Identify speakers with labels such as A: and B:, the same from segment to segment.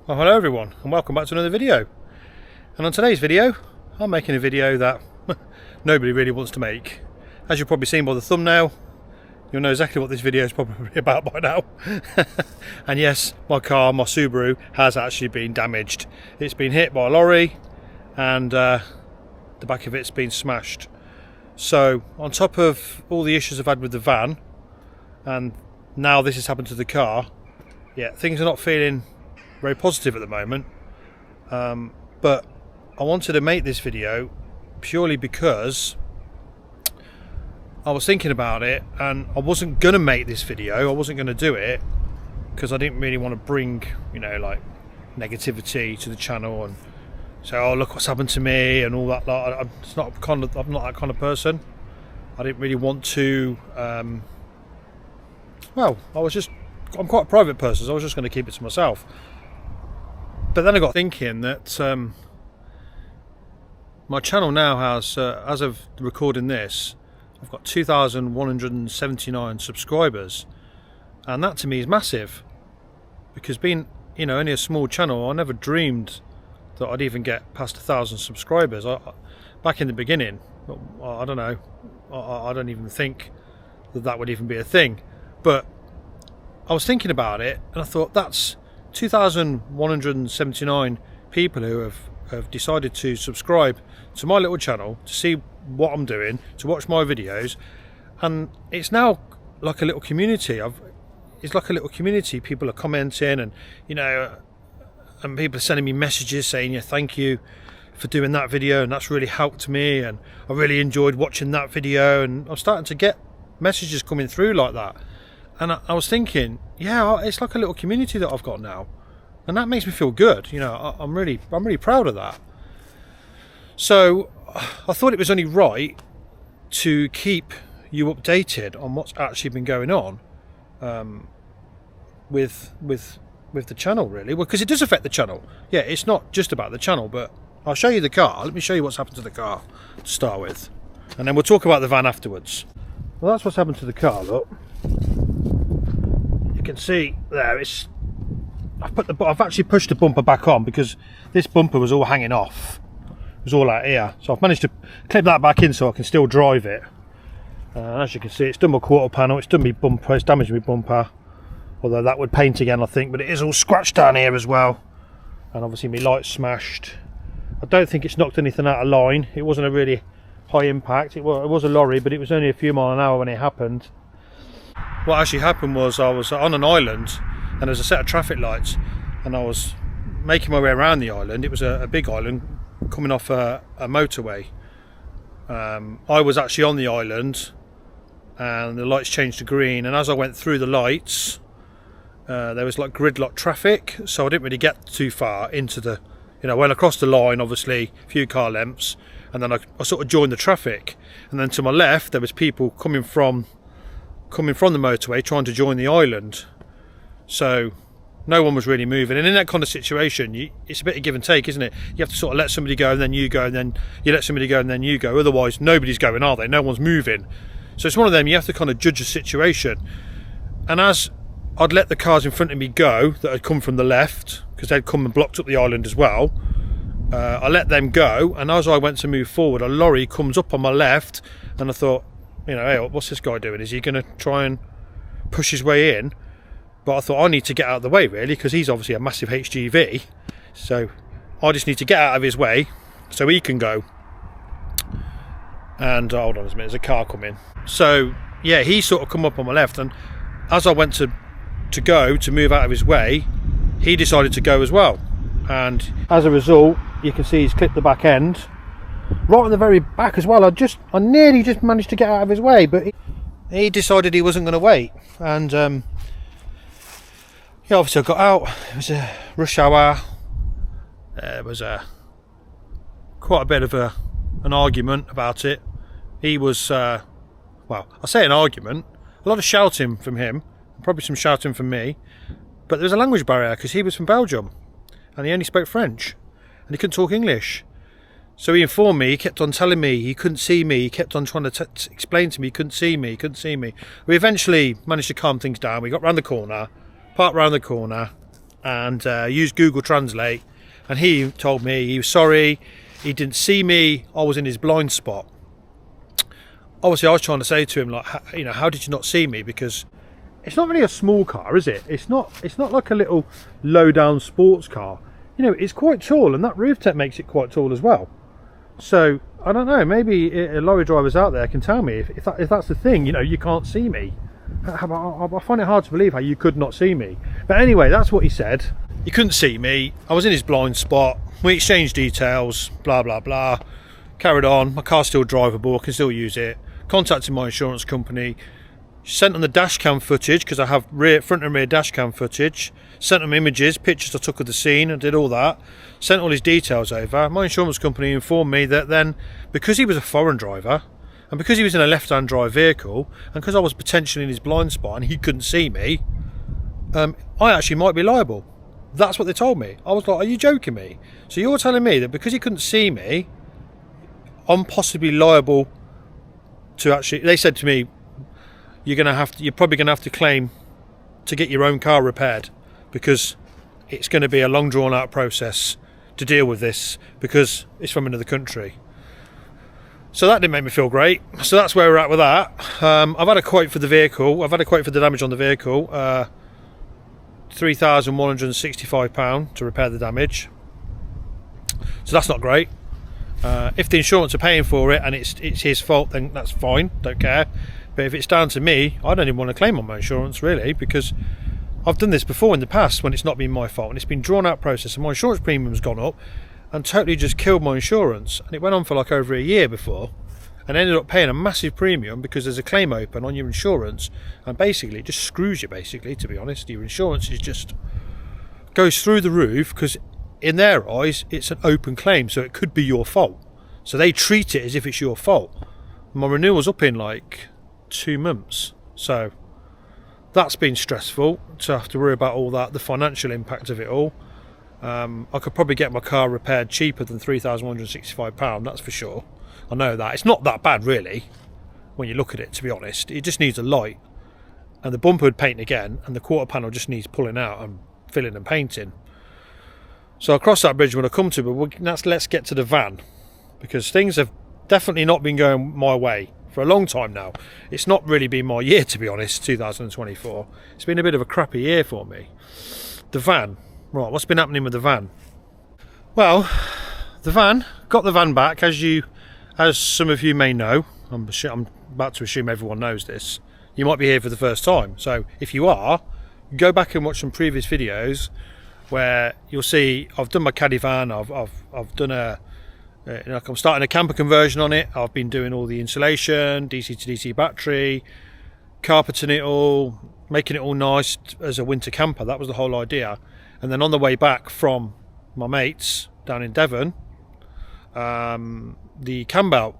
A: Well, hello everyone and welcome back to another video. And on today's video I'm making a video that nobody really wants to make. As you've probably seen by the thumbnail, you'll know exactly what this video is probably about by now. And yes, my car, my Subaru, has actually been damaged. It's been hit by a lorry and the back of it's been smashed. So on top of all the issues I've had with the van, and now this has happened to the car, yeah, things are not feeling very positive at the moment, but I wanted to make this video purely because I was thinking about it, and I wasn't gonna make this video. I wasn't gonna do it because I didn't really want to bring, you know, like negativity to the channel and say, oh look what's happened to me and all that. Like, I'm not that kind of person. I didn't really want to. Well, I'm quite a private person, so I was just going to keep it to myself. But then I got thinking that my channel now has, as of recording this, I've got 2,179 subscribers, and that to me is massive. Because being, you know, only a small channel, I never dreamed that I'd even get past 1,000 subscribers. Back in the beginning, I don't know, I don't even think that would even be a thing. But I was thinking about it, and I thought that's 2,179 people who have decided to subscribe to my little channel to see what I'm doing, to watch my videos, and it's now like a little community. It's like a little community. People are commenting, and you know, and people are sending me messages saying, yeah, thank you for doing that video, and that's really helped me, and I really enjoyed watching that video. And I'm starting to get messages coming through like that. And I was thinking, yeah, it's like a little community that I've got now, and that makes me feel good. You know, I'm really proud of that. So I thought it was only right to keep you updated on what's actually been going on with the channel, really. Well, because it does affect the channel. Yeah, it's not just about the channel, but I'll show you the car. Let me show you what's happened to the car to start with, and then we'll talk about the van afterwards. Well, that's what's happened to the car. Look. You can see there, I've actually pushed the bumper back on because this bumper was all hanging off. It was all out here, so I've managed to clip that back in so I can still drive it. As you can see, it's done my quarter panel, it's done my bumper, it's damaged my bumper, although that would paint again I think, but it is all scratched down here as well, and obviously my light's smashed. I don't think it's knocked anything out of line. It wasn't a really high impact. It was a lorry, but it was only a few miles an hour when it happened. What actually happened was I was on an island and there was a set of traffic lights, and I was making my way around the island. It was a big island coming off a motorway. I was actually on the island and the lights changed to green, and as I went through the lights there was like gridlock traffic, so I didn't really get too far into the, you know, went across the line, obviously a few car lengths, and then I sort of joined the traffic, and then to my left there was people coming from the motorway trying to join the island, so no one was really moving. And in that kind of situation, it's a bit of give and take, isn't it? You have to sort of let somebody go and then you go, and then you let somebody go and then you go, otherwise nobody's going, are they? No one's moving. So it's one of them, you have to kind of judge the situation. And as I'd let the cars in front of me go that had come from the left, because they'd come and blocked up the island as well, I let them go, and as I went to move forward, a lorry comes up on my left, and I thought, you know, hey, what's this guy doing? Is he going to try and push his way in? But I thought I need to get out of the way, really, because he's obviously a massive HGV. So I just need to get out of his way so he can go. And hold on a minute, there's a car coming. So yeah, he sort of come up on my left, and as I went to move out of his way, he decided to go as well. And as a result, you can see he's clipped the back end. Right on the very back as well. I nearly just managed to get out of his way, but he decided he wasn't going to wait. And yeah, obviously I got out. It was a rush hour. There was quite a bit of an argument about it. He was, well, I say an argument, a lot of shouting from him, probably some shouting from me, but there was a language barrier because he was from Belgium and he only spoke French and he couldn't talk English. So he informed me, he kept on telling me he couldn't see me, he kept on trying to explain to me he couldn't see me. We eventually managed to calm things down. We got round the corner, parked round the corner, and used Google Translate, and he told me he was sorry, he didn't see me, I was in his blind spot. Obviously I was trying to say to him, like, you know, how did you not see me? Because it's not really a small car, is it? It's not like a little low down sports car. You know, it's quite tall, and that roof tech makes it quite tall as well. So I don't know, maybe lorry drivers out there can tell me if that's the thing, you know, you can't see me. I find it hard to believe how you could not see me. But anyway, that's what he said. He couldn't see me, I was in his blind spot, we exchanged details, blah blah blah, carried on, my car's still drivable, I can still use it, contacted my insurance company, sent them the dash cam footage, because I have front and rear dash cam footage, sent them images, pictures I took of the scene, and did all that, sent all his details over. My insurance company informed me that then, because he was a foreign driver, and because he was in a left-hand drive vehicle, and because I was potentially in his blind spot and he couldn't see me, I actually might be liable. That's what they told me. I was like, are you joking me? So you're telling me that because he couldn't see me, I'm possibly liable to actually... They said to me, you're probably going to have to claim to get your own car repaired, because it's going to be a long drawn out process to deal with this, because it's from another country. So that didn't make me feel great. So that's where we're at with that. I've had a quote for the vehicle. I've had a quote for the damage on the vehicle. £3,165 to repair the damage. So that's not great. If the insurance are paying for it and it's his fault, then that's fine, don't care. But if it's down to me, I don't even want to claim on my insurance, really, because I've done this before in the past when it's not been my fault, and it's been drawn out process, and my insurance premium's gone up and totally just killed my insurance. And it went on for like over a year before, and ended up paying a massive premium because there's a claim open on your insurance, and basically it just screws you, basically, to be honest. Your insurance is just goes through the roof, because in their eyes it's an open claim, so it could be your fault, so they treat it as if it's your fault. My renewal's up in like 2 months, so that's been stressful to have to worry about all that, the financial impact of it all. I could probably get my car repaired cheaper than £3,165, that's for sure. I know that. It's not that bad really when you look at it, to be honest. It just needs a light, and the bumper would paint again, and the quarter panel just needs pulling out and filling and painting. So I'll cross that bridge when I come to it, but let's get to the van, because things have definitely not been going my way for a long time now. It's not really been my year, to be honest, 2024. It's been a bit of a crappy year for me. The van. Right, what's been happening with the van? Well, the van, got the van back, as some of you may know. I'm about to assume everyone knows this. You might be here for the first time, so if you are, go back and watch some previous videos where you'll see I've done my Caddy van. I've done I'm starting a camper conversion on it. I've been doing all the insulation, DC to DC battery, carpeting it all, making it all nice as a winter camper. That was the whole idea. And then on the way back from my mates down in Devon, the cam belt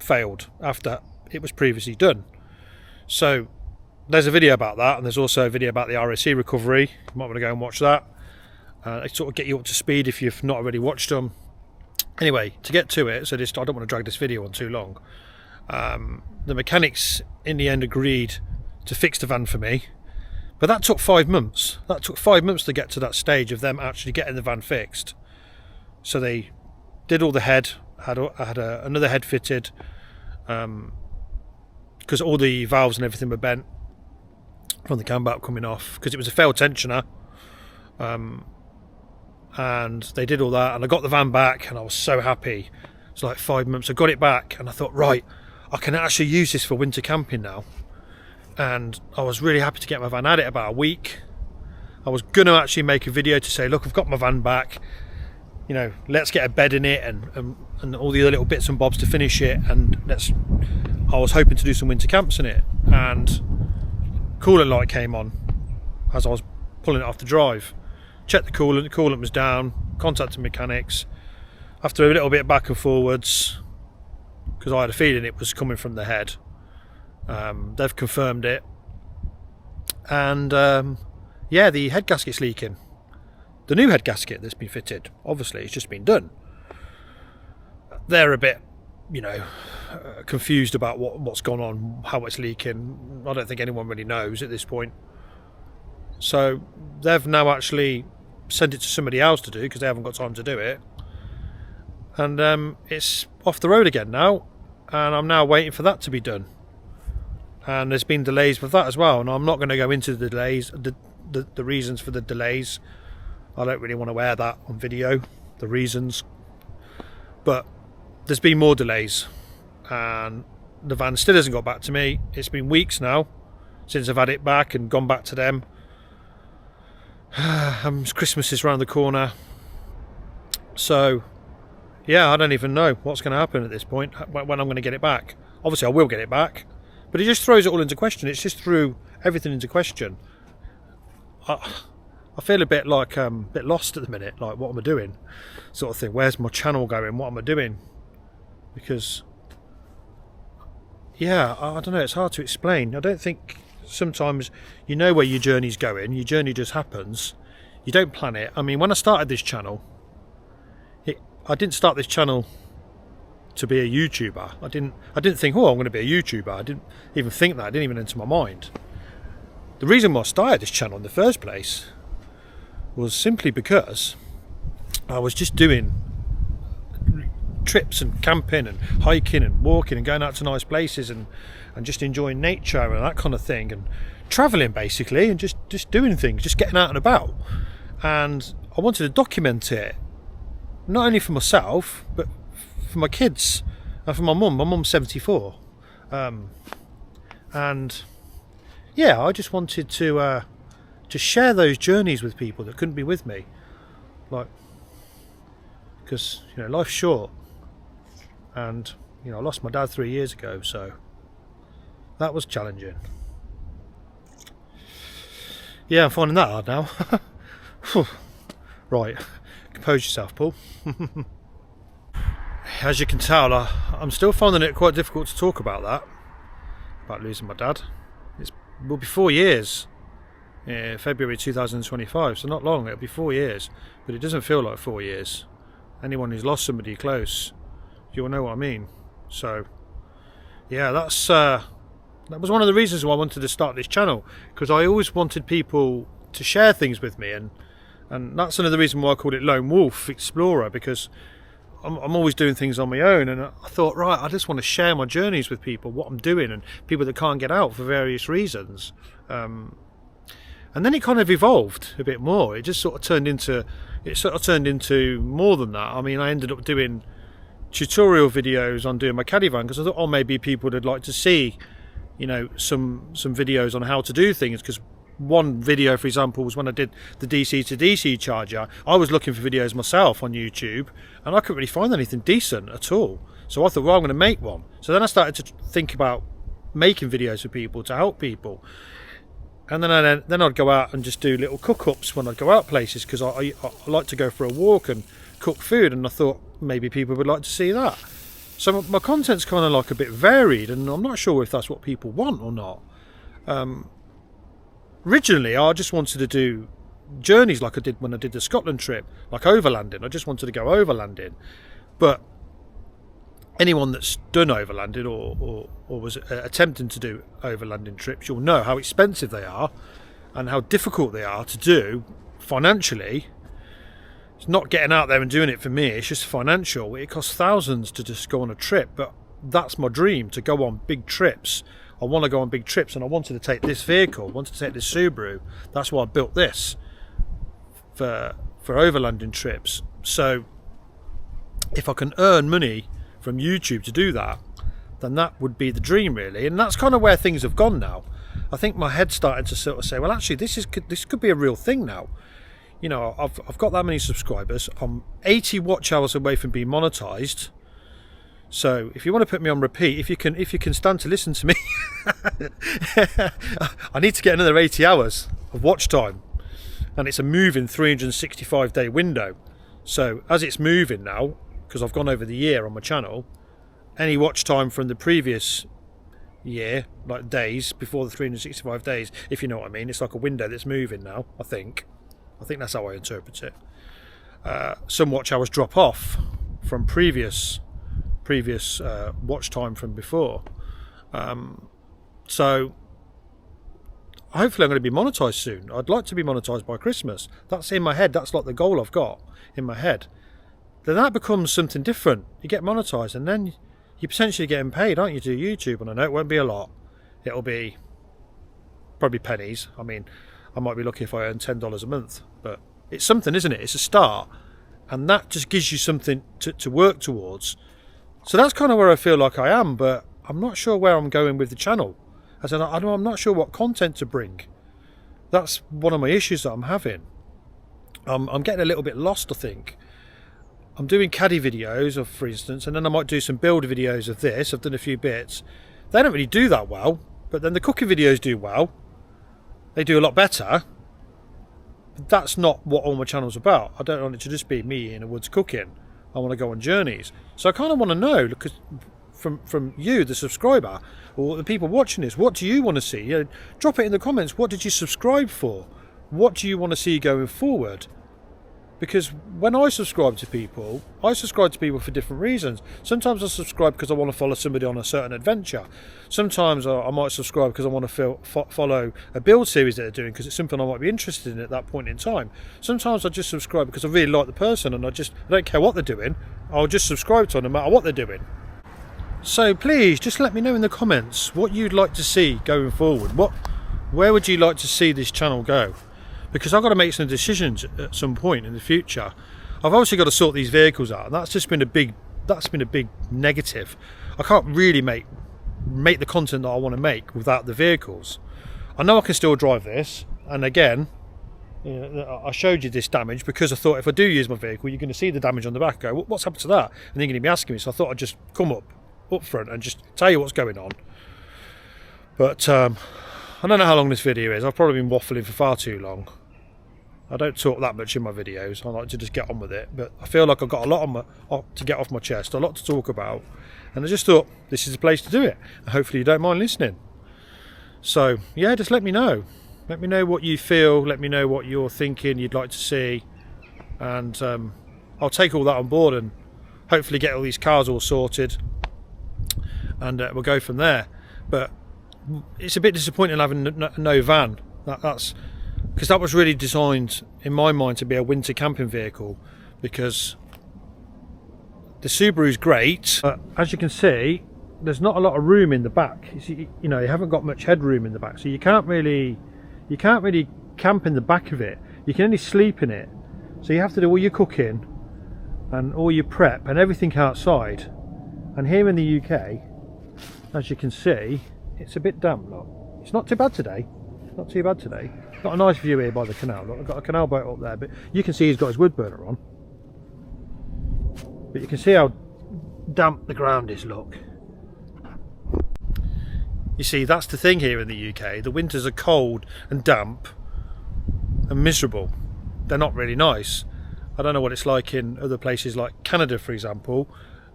A: failed after it was previously done. So there's a video about that, and there's also a video about the RSC recovery. You might want to go and watch that. They sort of get you up to speed if you've not already watched them. Anyway, to get to it, so I don't want to drag this video on too long. The mechanics in the end agreed to fix the van for me, but that took 5 months. That took 5 months to get to that stage of them actually getting the van fixed. So they did all the head, had another head fitted, because all the valves and everything were bent from the cam belt coming off, because it was a failed tensioner. And they did all that, and I got the van back, and I was so happy. It's like 5 months. I got it back, and I thought, right, I can actually use this for winter camping now. And I was really happy to get my van. I had it about a week. I was going to actually make a video to say, look, I've got my van back. You know, let's get a bed in it, and all the other little bits and bobs to finish it. And I was hoping to do some winter camps in it. And coolant light came on as I was pulling it off the drive. Checked the coolant was down, contacted mechanics. After a little bit back and forwards, because I had a feeling it was coming from the head, they've confirmed it. And yeah, the head gasket's leaking. The new head gasket that's been fitted, obviously, it's just been done. They're a bit, confused about what's gone on, how it's leaking. I don't think anyone really knows at this point. So they've now actually sent it to somebody else to do because they haven't got time to do it. And it's off the road again now, and I'm now waiting for that to be done. And there's been delays with that as well, and I'm not going to go into the delays, the reasons for the delays. I don't really want to air that on video, the reasons. But there's been more delays, and the van still hasn't got back to me. It's been weeks now since I've had it back and gone back to them. Christmas is around the corner, so yeah, I don't even know what's going to happen at this point, when I'm going to get it back. Obviously I will get it back, but it just throws it all into question. It's just threw everything into question. I feel a bit like a bit lost at the minute, like what am I doing sort of thing. Where's my channel going? What am I doing? Because yeah, I don't know, it's hard to explain. I don't think sometimes you know where your journey's going. Your journey just happens. You don't plan it. I mean, when I started this channel, I didn't start this channel to be a YouTuber. I didn't think, oh, I'm going to be a YouTuber. I didn't even think that. It didn't even enter my mind. The reason why I started this channel in the first place was simply because I was just doing trips and camping and hiking and walking and going out to nice places and just enjoying nature and that kind of thing, and travelling basically, and just doing things, just getting out and about. And I wanted to document it, not only for myself but for my kids and for my mum. My mum's 74, and yeah, I just wanted to share those journeys with people that couldn't be with me, like, because life's short, and I lost my dad 3 years ago, so that was challenging. Yeah, I'm finding that hard now. Right, compose yourself, Paul. As you can tell, I'm still finding it quite difficult to talk about that, about losing my dad. Will be 4 years, February 2025, so not long. It'll be 4 years, but it doesn't feel like 4 years. Anyone who's lost somebody close, you'll know what I mean. So yeah, that was one of the reasons why I wanted to start this channel, because I always wanted people to share things with me, and that's another reason why I called it Lone Wolf Explorer, because I'm always doing things on my own, and I thought, right, I just want to share my journeys with people, what I'm doing, and people that can't get out for various reasons. And then it kind of evolved a bit more. It just sort of turned into more than that. I mean, I ended up doing tutorial videos on doing my caddy van, because I thought, oh, maybe people would like to see, some videos on how to do things. Because one video, for example, was when I did the DC to DC charger. I was looking for videos myself on YouTube, and I couldn't really find anything decent at all. So I thought, well, I'm going to make one. So then I started to think about making videos for people, to help people. And then I'd go out and just do little cook-ups when I'd go out places, because I like to go for a walk and cook food, and I thought maybe people would like to see that. So my content's kind of like a bit varied, and I'm not sure if that's what people want or not. Originally, I just wanted to do journeys like I did when I did the Scotland trip, like overlanding. I just wanted to go overlanding. But anyone that's done overlanding or was attempting to do overlanding trips, you'll know how expensive they are and how difficult they are to do financially. It's not getting out there and doing it for me, it's just financial. It costs thousands to just go on a trip, but that's my dream, to go on big trips. I want to go on big trips, and I wanted to take this vehicle, I wanted to take this Subaru. That's why I built this, for overlanding trips. So if I can earn money from YouTube to do that, then that would be the dream, really. And that's kind of where things have gone now. I think my head's starting to sort of say, well, actually this could be a real thing now. I've got that many subscribers. I'm 80 watch hours away from being monetized. So if you want to put me on repeat, if you can stand to listen to me, I need to get another 80 hours of watch time, and it's a moving 365-day window. So as it's moving now, because I've gone over the year on my channel, any watch time from the previous year, like days before the 365 days, if you know what I mean, it's like a window that's moving now. I think that's how I interpret it. Some watch hours drop off from previous watch time from before. So hopefully I'm going to be monetized soon. I'd like to be monetized by Christmas. That's in my head. That's like the goal I've got in my head. Then that becomes something different. You get monetized and then you're potentially getting paid, aren't you, to YouTube? And I know it won't be a lot. It'll be probably pennies. I mean, I might be lucky if I earn $10 a month, but it's something, isn't it? It's a start, and that just gives you something to work towards. So that's kind of where I feel like I am, but I'm not sure where I'm going with the channel. As in, I'm not sure what content to bring. That's one of my issues that I'm having. I'm getting a little bit lost, I think. I'm doing caddy videos, for instance, and then I might do some build videos of this. I've done a few bits. They don't really do that well, but then the cooking videos do well. They do a lot better. But that's not what all my channel's about. I don't want it to just be me in the woods cooking. I want to go on journeys. So I kind of want to know, because from you, the subscriber, or the people watching this, what do you want to see? You know, drop it in the comments. What did you subscribe for? What do you want to see going forward? Because when I subscribe to people for different reasons. Sometimes I subscribe because I want to follow somebody on a certain adventure. Sometimes I might subscribe because I want to follow a build series that they're doing, because it's something I might be interested in at that point in time. Sometimes I just subscribe because I really like the person and I don't care what they're doing. I'll just subscribe to them no matter what they're doing. So please just let me know in the comments what you'd like to see going forward. Where would you like to see this channel go? Because I've got to make some decisions at some point in the future. I've obviously got to sort these vehicles out, and that's been a big negative. I can't really make the content that I want to make without the vehicles. I know I can still drive this, and again, you know, I showed you this damage because I thought if I do use my vehicle, you're going to see the damage on the back. Go, what's happened to that? And they're going to be asking me, so I thought I'd just come up front and just tell you what's going on. But I don't know how long this video is. I've probably been waffling for far too long. I don't talk that much in my videos. I like to just get on with it, but I feel like I've got a lot to get off my chest, a lot to talk about, and I just thought this is the place to do it, and hopefully you don't mind listening. So yeah, just let me know what you feel, let me know what you're thinking you'd like to see, and I'll take all that on board and hopefully get all these cars all sorted, and we'll go from there. But it's a bit disappointing having no van. That's because that was really designed in my mind to be a winter camping vehicle, because the Subaru's great, but as you can see there's not a lot of room in the back. You know, you haven't got much headroom in the back, so you can't really camp in the back of it. You can only sleep in it, so you have to do all your cooking and all your prep and everything outside. And here in the UK, as you can see, it's a bit damp. Look, it's not too bad today. Not too bad today. Got a nice view here by the canal. Look, I've got a canal boat up there, but you can see he's got his wood burner on. But you can see how damp the ground is, look. You see, that's the thing here in the UK. The winters are cold and damp and miserable. They're not really nice. I don't know what it's like in other places like Canada, for example.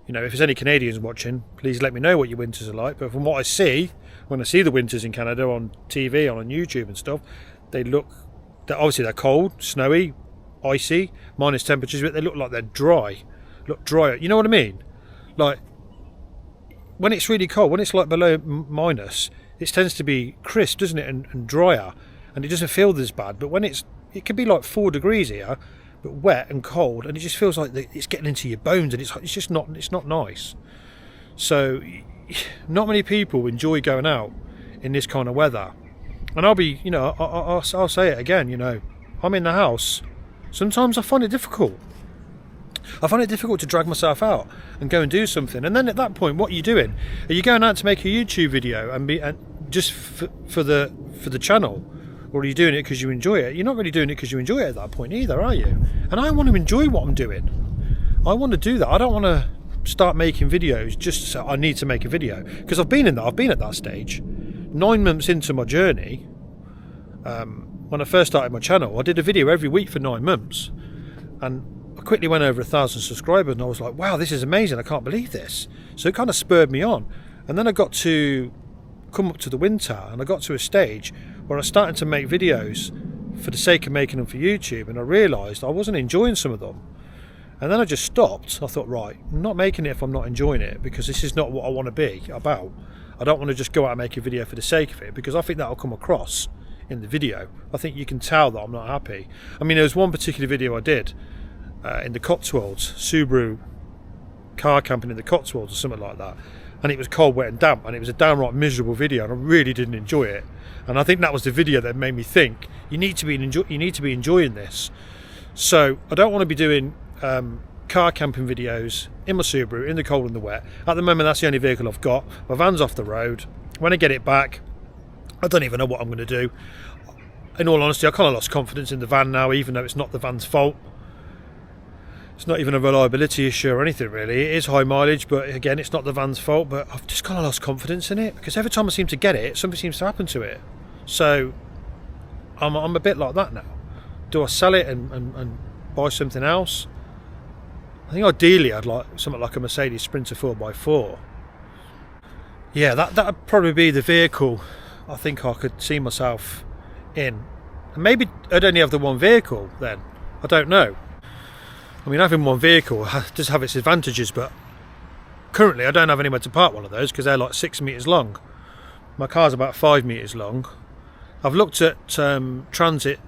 A: You know, if there's any Canadians watching, please let me know what your winters are like. But from what I see, when I see the winters in Canada on TV, on YouTube and stuff, obviously they're cold, snowy, icy, minus temperatures, but they look like they're dry. Look drier. You know what I mean? Like, when it's really cold, when it's like below minus, it tends to be crisp, doesn't it, and drier, and it doesn't feel as bad. But when it can be like 4 degrees here, but wet and cold, and it just feels like it's getting into your bones, and it's not nice. So not many people enjoy going out in this kind of weather. And I'll be, you know, I'll say it again, you know, I'm in the house. Sometimes I find it difficult. I find it difficult to drag myself out and go and do something. And then at that point, what are you doing? Are you going out to make a YouTube video and just for the channel? Or are you doing it because you enjoy it? You're not really doing it because you enjoy it at that point either, are you? And I want to enjoy what I'm doing. I want to do that. I don't want to start making videos just so I need to make a video, because I've been at that stage. 9 months into my journey, when I first started my channel, I did a video every week for 9 months, and I quickly went over 1,000 subscribers, and I was like, wow, this is amazing, I can't believe this. So it kind of spurred me on. And then I got to come up to the winter, and I got to a stage where I was starting to make videos for the sake of making them for YouTube, and I realised I wasn't enjoying some of them. And then I just stopped. I thought, right, I'm not making it if I'm not enjoying it, because this is not what I want to be about. I don't want to just go out and make a video for the sake of it, because I think that'll come across in the video. I think you can tell that I'm not happy. I mean, there was one particular video I did in the Cotswolds, Subaru car camping in the Cotswolds or something like that, and it was cold, wet and damp, and it was a downright miserable video, and I really didn't enjoy it. And I think that was the video that made me think you need to be enjoying this. So I don't want to be doing car camping videos in my Subaru in the cold and the wet. At the moment, that's the only vehicle I've got. My van's off the road. When I get it back, I don't even know what I'm going to do. In all honesty, I kind of lost confidence in the van now, even though it's not the van's fault. It's not even a reliability issue or anything really. It is high mileage, but again, it's not the van's fault. But I've just kind of lost confidence in it, because every time I seem to get it, something seems to happen to it. So I'm a bit like that now. Do I sell it and buy something else? I think ideally I'd like something like a Mercedes Sprinter 4x4. Yeah, that'd probably be the vehicle I think I could see myself in. And maybe I'd only have the one vehicle then. I don't know. I mean, having one vehicle does have its advantages, but currently I don't have anywhere to park one of those because they're like 6 metres long. My car's about 5 metres long. I've looked at transit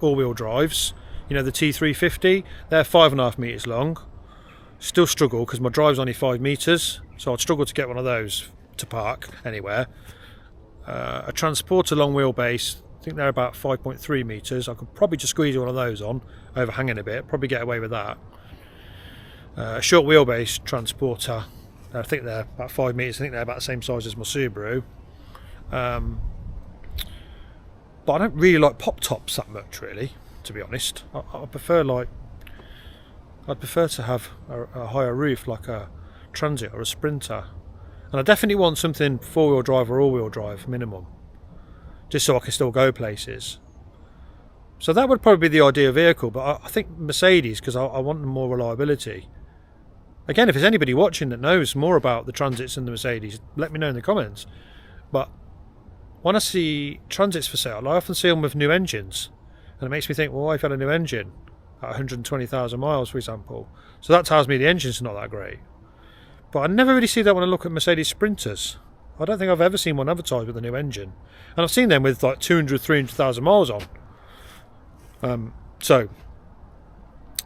A: all-wheel drives. You know, the T350, they're 5.5 metres long. Still struggle because my drive's only 5 metres, so I'd struggle to get one of those to park anywhere. A Transporter long wheelbase, I think they're about 5.3 metres. I could probably just squeeze one of those on, overhanging a bit, probably get away with that. A short wheelbase Transporter, I think they're about 5 metres, I think they're about the same size as my Subaru. But I don't really like pop tops that much, really, to be honest. I'd prefer to have a higher roof, like a Transit or a Sprinter. And I definitely want something 4-wheel drive or all-wheel drive minimum, just so I can still go places. So that would probably be the ideal vehicle, but I think Mercedes, because I want more reliability. Again, if there's anybody watching that knows more about the Transits and the Mercedes, let me know in the comments. But when I see Transits for sale, I often see them with new engines, and it makes me think, well, I've had a new engine at 120,000 miles, for example. So that tells me the engine's not that great. But I never really see that when I look at Mercedes Sprinters. I don't think I've ever seen one advertised with a new engine. And I've seen them with like 200, 300,000 miles on. So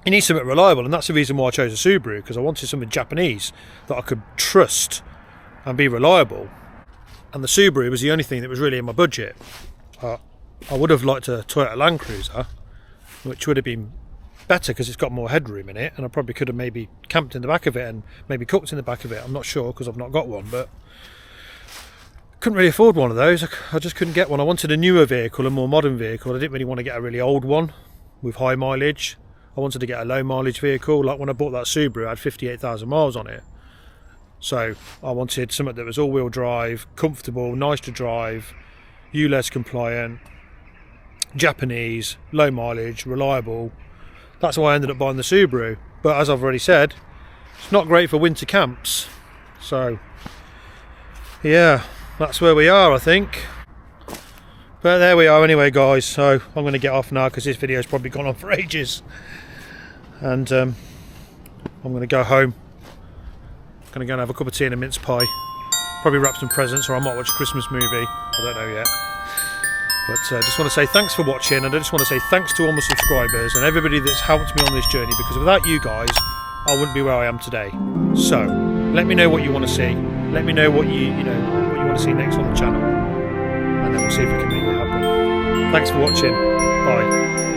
A: you need something reliable, and that's the reason why I chose a Subaru, because I wanted something Japanese that I could trust and be reliable. And the Subaru was the only thing that was really in my budget. I would have liked a Toyota Land Cruiser, which would have been better because it's got more headroom in it, and I probably could have maybe camped in the back of it and maybe cooked in the back of it. I'm not sure because I've not got one, but couldn't really afford one of those. I just couldn't get one. I wanted a newer vehicle, a more modern vehicle. I didn't really want to get a really old one with high mileage. I wanted to get a low mileage vehicle. Like when I bought that Subaru, I had 58,000 miles on it. So I wanted something that was all-wheel drive, comfortable, nice to drive, ULEZ compliant, Japanese, low mileage, reliable. That's why I ended up buying the Subaru. But as I've already said, it's not great for winter camps. So yeah, that's where we are, I think. But there we are anyway, guys. So I'm going to get off now because this video's probably gone on for ages. And I'm going to go home. I'm going to go and have a cup of tea and a mince pie. Probably wrap some presents, or I might watch a Christmas movie. I don't know yet. But I just want to say thanks for watching, and I just want to say thanks to all my subscribers and everybody that's helped me on this journey, because without you guys I wouldn't be where I am today. So let me know what you want to see. Let me know what you want to see next on the channel, and then we'll see if we can make it happen. Thanks for watching. Bye.